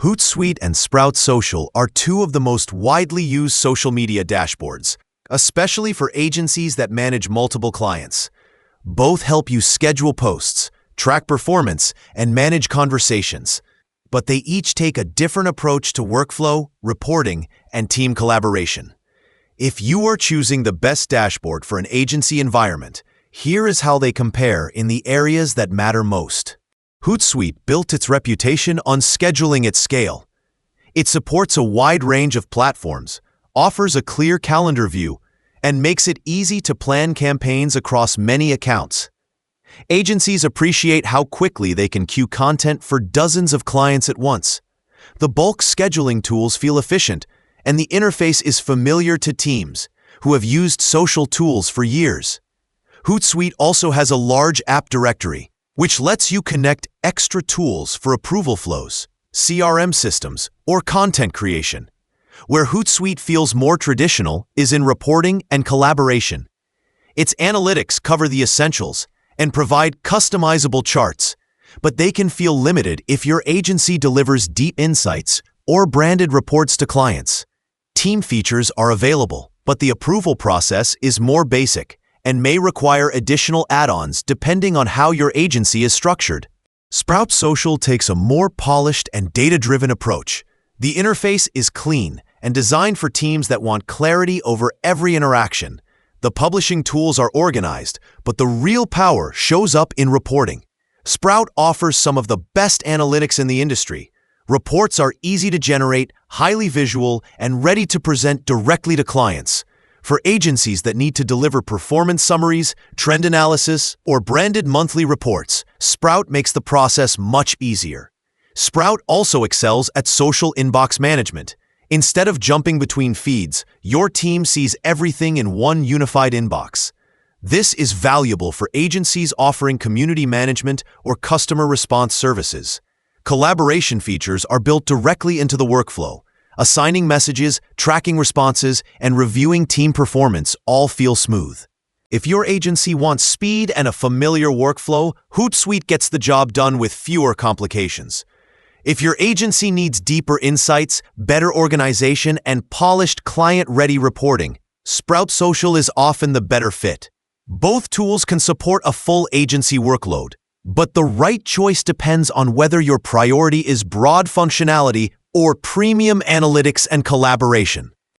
Hootsuite and Sprout Social are two of the most widely used social media dashboards, especially for agencies that manage multiple clients. Both help you schedule posts, track performance, and manage conversations. But they each take a different approach to workflow, reporting, and team collaboration. If you are choosing the best dashboard for an agency environment, here is how they compare in the areas that matter most. Hootsuite built its reputation on scheduling at scale. It supports a wide range of platforms, offers a clear calendar view, and makes it easy to plan campaigns across many accounts. Agencies appreciate how quickly they can queue content for dozens of clients at once. The bulk scheduling tools feel efficient, and the interface is familiar to teams who have used social tools for years. Hootsuite also has a large app directory, which lets you connect extra tools for approval flows, CRM systems, or content creation. Where Hootsuite feels more traditional is in reporting and collaboration. Its analytics cover the essentials and provide customizable charts, but they can feel limited if your agency delivers deep insights or branded reports to clients. Team features are available, but the approval process is more basic and may require additional add-ons depending on how your agency is structured. Sprout Social takes a more polished and data-driven approach. The interface is clean and designed for teams that want clarity over every interaction. The publishing tools are organized, but the real power shows up in reporting. Sprout offers some of the best analytics in the industry. Reports are easy to generate, highly visual, and ready to present directly to clients. For agencies that need to deliver performance summaries, trend analysis, or branded monthly reports, Sprout makes the process much easier. Sprout also excels at social inbox management. Instead of jumping between feeds, your team sees everything in one unified inbox. This is valuable for agencies offering community management or customer response services. Collaboration features are built directly into the workflow. Assigning messages, tracking responses, and reviewing team performance all feel smooth. If your agency wants speed and a familiar workflow, Hootsuite gets the job done with fewer complications. If your agency needs deeper insights, better organization, and polished client-ready reporting, Sprout Social is often the better fit. Both tools can support a full agency workload, but the right choice depends on whether your priority is broad functionality or premium analytics and collaboration.